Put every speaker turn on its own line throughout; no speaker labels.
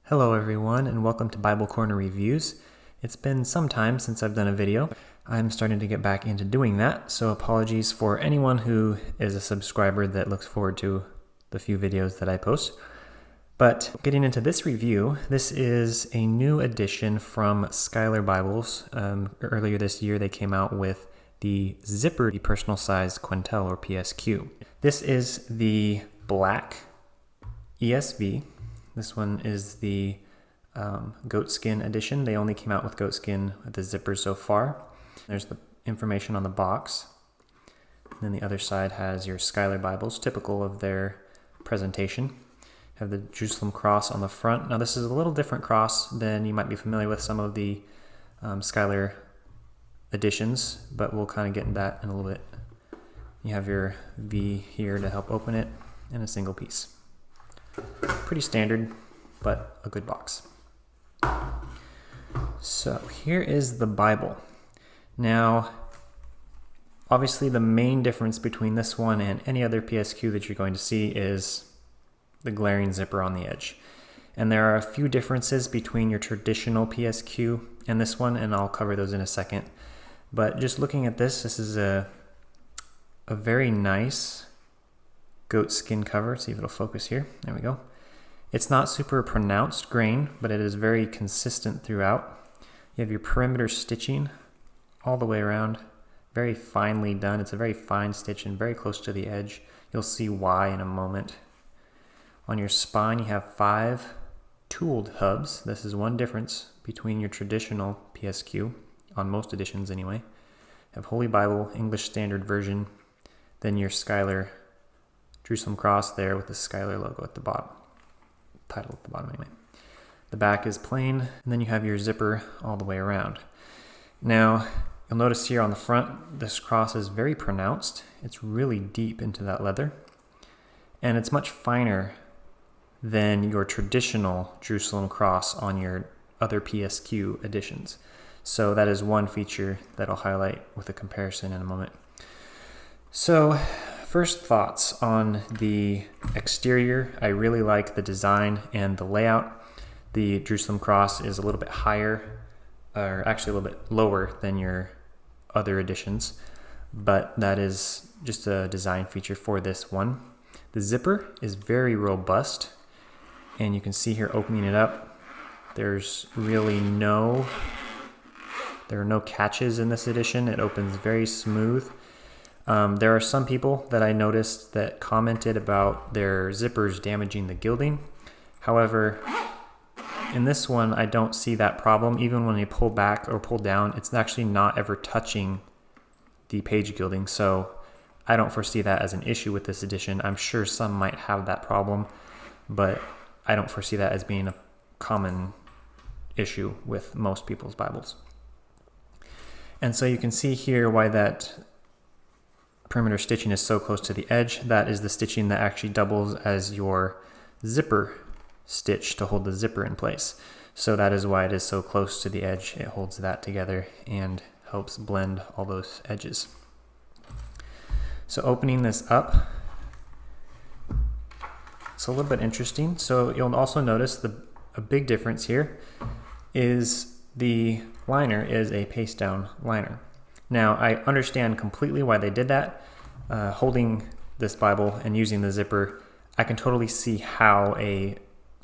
Hello everyone, and welcome to Bible Corner Reviews. It's been some time since I've done a video. I'm starting to get back into doing that, so apologies for anyone who is a subscriber that looks forward to the few videos that I post. But getting into this review, this is a new edition from Schuyler Bibles. Earlier this year they came out with the zippered Personal Size Quentel, or PSQ. This is the black ESV. This one is the goatskin edition. They only came out with goatskin with the zippers so far. There's the information on the box. And then the other side has your Schuyler Bibles, typical of their presentation. Have the Jerusalem cross on the front. Now this is a little different cross than you might be familiar with some of the Schuyler editions, but we'll kind of get into that in a little bit. You have your V here to help open it, and a single piece. Pretty standard, but a good box. So here is the Bible. Now, obviously the main difference between this one and any other PSQ that you're going to see is the glaring zipper on the edge. And there are a few differences between your traditional PSQ and this one, and I'll cover those in a second. But just looking at this is a very nice goat skin cover. See if it'll focus here. There we go. It's not super pronounced grain, but it is very consistent throughout. You have your perimeter stitching all the way around. Very finely done. It's a very fine stitch and very close to the edge. You'll see why in a moment. On your spine, you have 5 tooled hubs. This is one difference between your traditional PSQ, on most editions anyway. You have Holy Bible, English Standard Version, then your Schuyler Jerusalem cross there with the Schuyler logo at the bottom. Title at the bottom anyway. The back is plain, and then you have your zipper all the way around. Now, you'll notice here on the front, this cross is very pronounced. It's really deep into that leather, and it's much finer than your traditional Jerusalem cross on your other PSQ editions. So that is one feature that I'll highlight with a comparison in a moment. So, first thoughts on the exterior. I really like the design and the layout. The Jerusalem cross is a little bit higher, or actually a little bit lower than your other editions, but that is just a design feature for this one. The zipper is very robust, and you can see here opening it up, there are no catches in this edition. It opens very smooth. There are some people that I noticed that commented about their zippers damaging the gilding. However, in this one, I don't see that problem. Even when you pull back or pull down, it's actually not ever touching the page gilding. So I don't foresee that as an issue with this edition. I'm sure some might have that problem, but I don't foresee that as being a common issue with most people's Bibles. And so you can see here why that perimeter stitching is so close to the edge. That is the stitching that actually doubles as your zipper stitch to hold the zipper in place. So that is why it is so close to the edge. It holds that together and helps blend all those edges. So opening this up, it's a little bit interesting. So you'll also notice a big difference here is the liner is a paste down liner. Now, I understand completely why they did that. Holding this Bible and using the zipper, I can totally see how a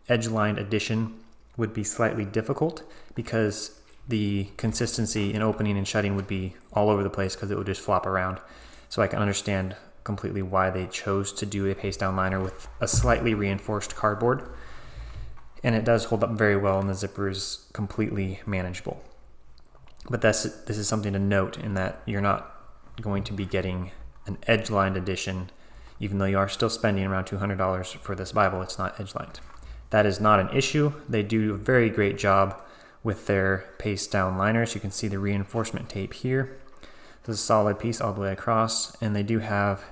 edge-lined edition would be slightly difficult because the consistency in opening and shutting would be all over the place because it would just flop around. So I can understand completely why they chose to do a paste-down liner with a slightly reinforced cardboard. And it does hold up very well, and the zipper is completely manageable. But this is something to note in that you're not going to be getting an edge-lined edition, even though you are still spending around $200 for this Bible. It's not edge-lined. That is not an issue. They do a very great job with their paste-down liners. You can see the reinforcement tape here. This is a solid piece all the way across, and they do have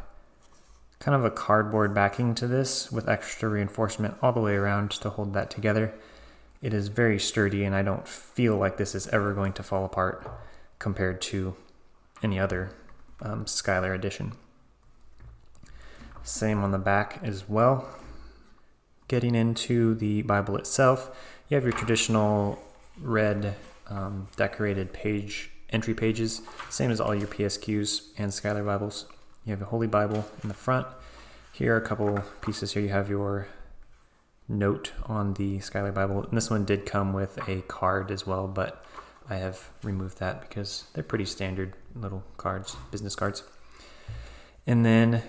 kind of a cardboard backing to this with extra reinforcement all the way around to hold that together. It is very sturdy, and I don't feel like this is ever going to fall apart compared to any other Schuyler edition. Same on the back as well. Getting into the Bible itself, You have your traditional red decorated entry pages, same as all your PSQs and Schuyler Bibles. You have a Holy Bible in the front. Here are a couple pieces. Here you have your note on the Schuyler Bible. And this one did come with a card as well, but I have removed that because they're pretty standard little cards, business cards. And then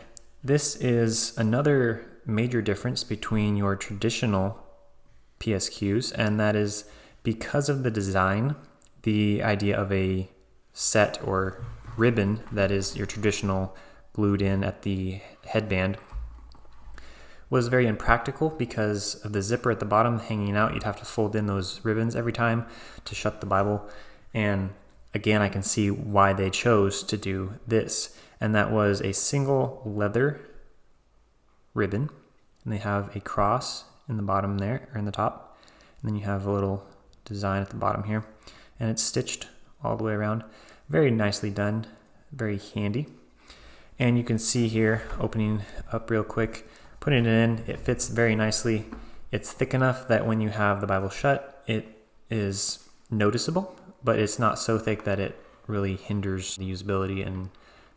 this is another major difference between your traditional PSQs, and that is because of the design, the idea of a set or ribbon that is your traditional glued in at the headband was very impractical because of the zipper at the bottom hanging out. You'd have to fold in those ribbons every time to shut the Bible. And again, I can see why they chose to do this. And that was a single leather ribbon. And they have a cross in the bottom there, or in the top. And then you have a little design at the bottom here. And it's stitched all the way around. Very nicely done, very handy. And you can see here, opening up real quick, putting it in, it fits very nicely. It's thick enough that when you have the Bible shut, it is noticeable, but it's not so thick that it really hinders the usability and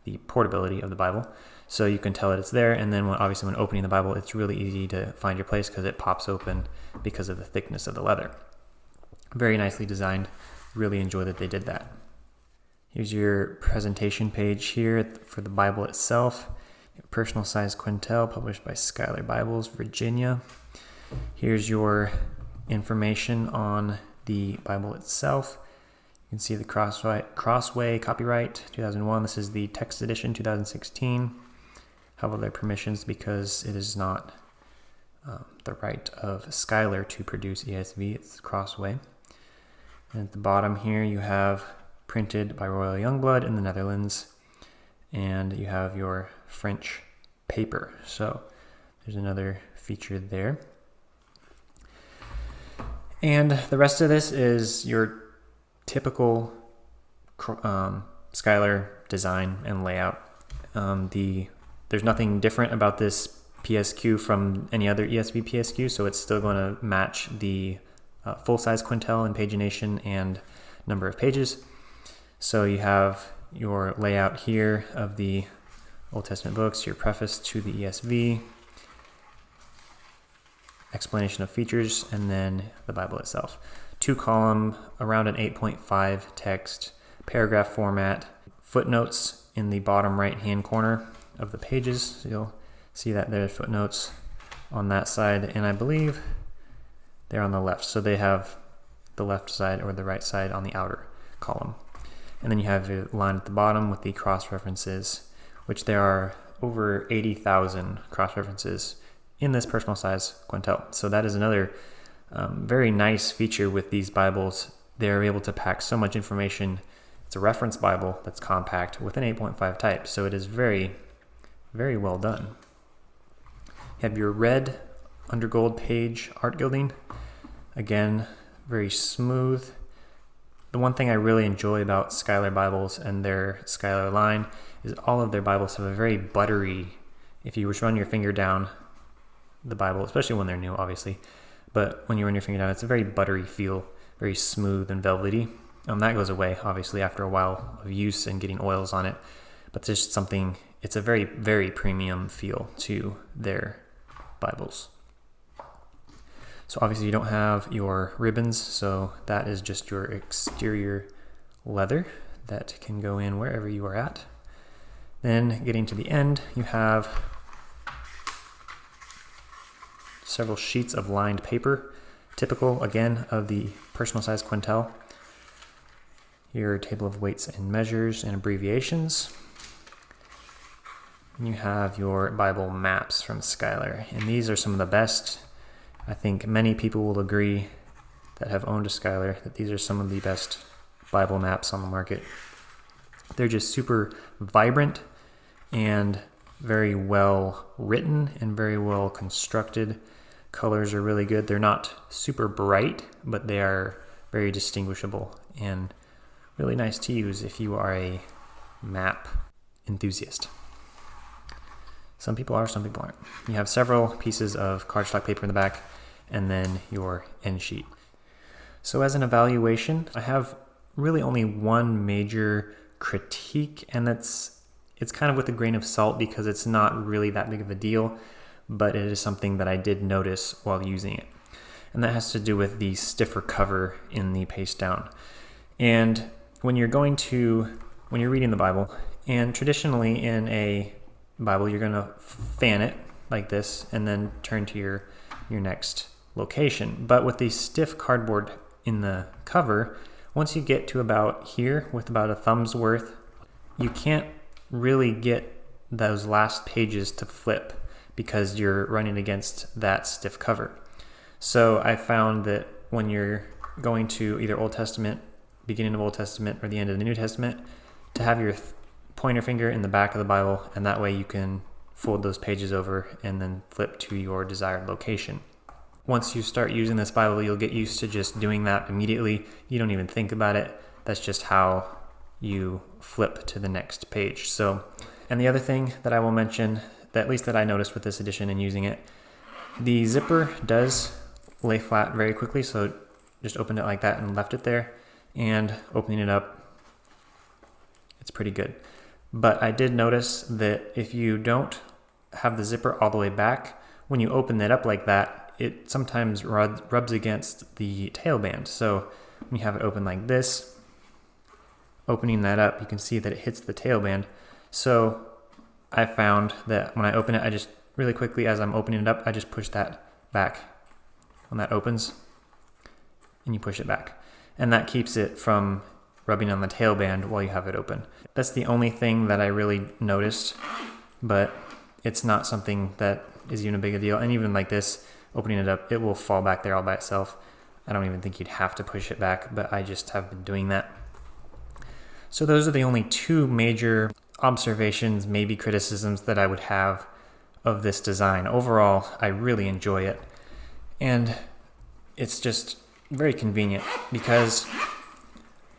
the portability of the Bible. So you can tell that it's there, and then obviously when opening the Bible, it's really easy to find your place because it pops open because of the thickness of the leather. Very nicely designed. Really enjoy that they did that. Here's your presentation page here for the Bible itself. Personal Size Quentel, published by Schuyler Bibles, Virginia. Here's your information on the Bible itself. You can see the Crossway copyright 2001. This is the text edition 2016. Have all their permissions because it is not the right of Schuyler to produce ESV. It's Crossway. And at the bottom here you have printed by Royal Youngblood in the Netherlands. And you have your French paper. So there's another feature there. And the rest of this is your typical Schuyler design and layout. There's nothing different about this PSQ from any other ESV PSQ, so it's still going to match the full-size Quentel in pagination and number of pages. So you have your layout here of the Old Testament books, your preface to the ESV, explanation of features, and then the Bible itself. 2-column, around an 8.5 text, paragraph format, footnotes in the bottom right-hand corner of the pages. So you'll see that there's footnotes on that side, and I believe they're on the left. So they have the left side or the right side on the outer column. And then you have a line at the bottom with the cross-references, which there are over 80,000 cross-references in this Personal Size Quentel. So that is another very nice feature with these Bibles. They're able to pack so much information. It's a reference Bible that's compact with an 8.5 type, so it is very, very well done. You have your red undergold page art gilding. Again, very smooth. The one thing I really enjoy about Schuyler Bibles and their Schuyler line is all of their Bibles have a very buttery, if you were to run your finger down the Bible, especially when they're new, obviously, but when you run your finger down, it's a very buttery feel, very smooth and velvety. That goes away, obviously, after a while of use and getting oils on it, but there's just something, it's a very, very premium feel to their Bibles. So obviously you don't have your ribbons, so that is just your exterior leather that can go in wherever you are at. Then getting to the end, you have several sheets of lined paper, typical again of the Personal Size Quentel. Your table of weights and measures and abbreviations. And you have your Bible maps from Schuyler, and these are some of the best. I think many people will agree that have owned a Schuyler that these are some of the best Bible maps on the market. They're just super vibrant and very well written and very well constructed. Colors are really good. They're not super bright, but they are very distinguishable and really nice to use if you are a map enthusiast. Some people are, some people aren't. You have several pieces of cardstock paper in the back, and then your end sheet. So as an evaluation, I have really only one major critique, and it's kind of with a grain of salt because it's not really that big of a deal, but it is something that I did notice while using it. And that has to do with the stiffer cover in the paste down. And when you're reading the Bible, and traditionally in a Bible, you're going to fan it like this and then turn to your next location. But with the stiff cardboard in the cover, once you get to about here with about a thumb's worth, you can't really get those last pages to flip because you're running against that stiff cover. So I found that when you're going to either Old Testament, beginning of Old Testament, or the end of the New Testament, to have your pointer finger in the back of the Bible, and that way you can fold those pages over and then flip to your desired location. Once you start using this Bible, you'll get used to just doing that immediately. You don't even think about it. That's just how you flip to the next page. So, and the other thing that I will mention, that at least that I noticed with this edition and using it, the zipper does lay flat very quickly. So just opened it like that and left it there, and opening it up, it's pretty good. But I did notice that if you don't have the zipper all the way back, when you open it up like that, it sometimes rubs against the tailband. So when you have it open like this, opening that up, you can see that it hits the tailband. So I found that when I open it, I just really quickly, as I'm opening it up, I just push that back. When that opens, and you push it back. And that keeps it from rubbing on the tailband while you have it open. That's the only thing that I really noticed, but it's not something that is even a big deal. And even like this, opening it up, it will fall back there all by itself. I don't even think you'd have to push it back, but I just have been doing that. So those are the only two major observations, maybe criticisms, that I would have of this design. Overall, I really enjoy it. And it's just very convenient because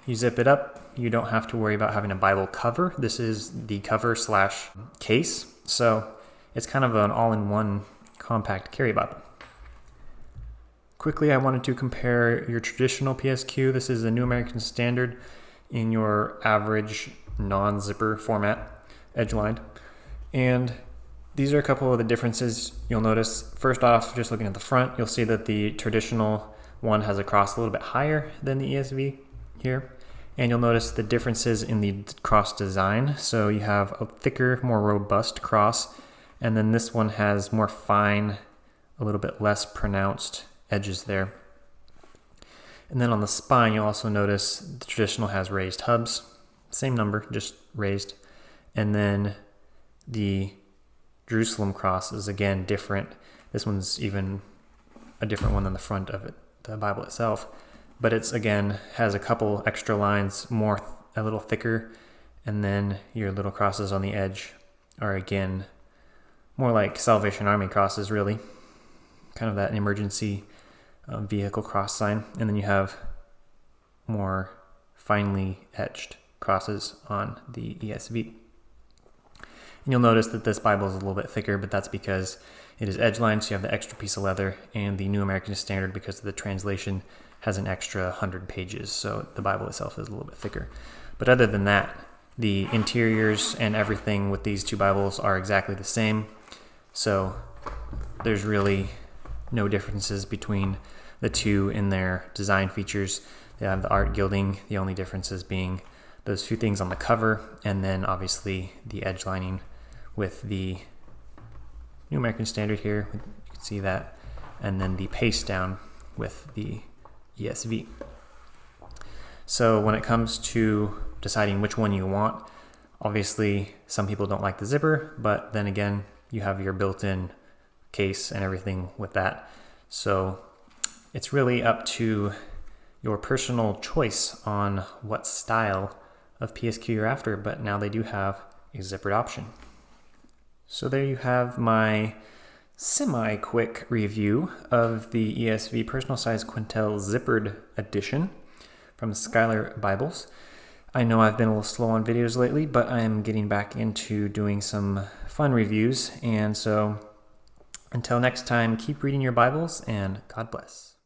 you zip it up. You don't have to worry about having a Bible cover. This is the cover / case. So it's kind of an all-in-one compact carry Bible. Quickly, I wanted to compare your traditional PSQ. This is the New American Standard in your average non-zipper format, edge-lined. And these are a couple of the differences you'll notice. First off, just looking at the front, you'll see that the traditional one has a cross a little bit higher than the ESV here. And you'll notice the differences in the cross design. So you have a thicker, more robust cross, and then this one has more fine, a little bit less pronounced edges there. And then on the spine, you'll also notice the traditional has raised hubs, same number, just raised. And then the Jerusalem cross is again different. This one's even a different one than the front of it, the Bible itself. But it's again has a couple extra lines, a little thicker, and then your little crosses on the edge are again more like Salvation Army crosses, really, kind of that emergency vehicle cross sign. And then you have more finely etched crosses on the ESV. And you'll notice that this Bible is a little bit thicker, but that's because it is edge-lined, so you have the extra piece of leather, and the New American Standard, because of the translation, has an extra 100 pages, so the Bible itself is a little bit thicker. But other than that, the interiors and everything with these two Bibles are exactly the same, so there's really no differences between the two in their design features. They have the art gilding, the only differences being those few things on the cover, and then obviously the edge lining with the New American Standard here, you can see that, and then the paste down with the ESV. So when it comes to deciding which one you want, obviously some people don't like the zipper, but then again, you have your built-in case and everything with that. So it's really up to your personal choice on what style of PSQ you're after, but now they do have a zippered option. So there you have my semi-quick review of the ESV Personal Size Quentel zippered edition from Schuyler Bibles. I know I've been a little slow on videos lately, but I am getting back into doing some fun reviews, and so until next time, keep reading your Bibles, and God bless.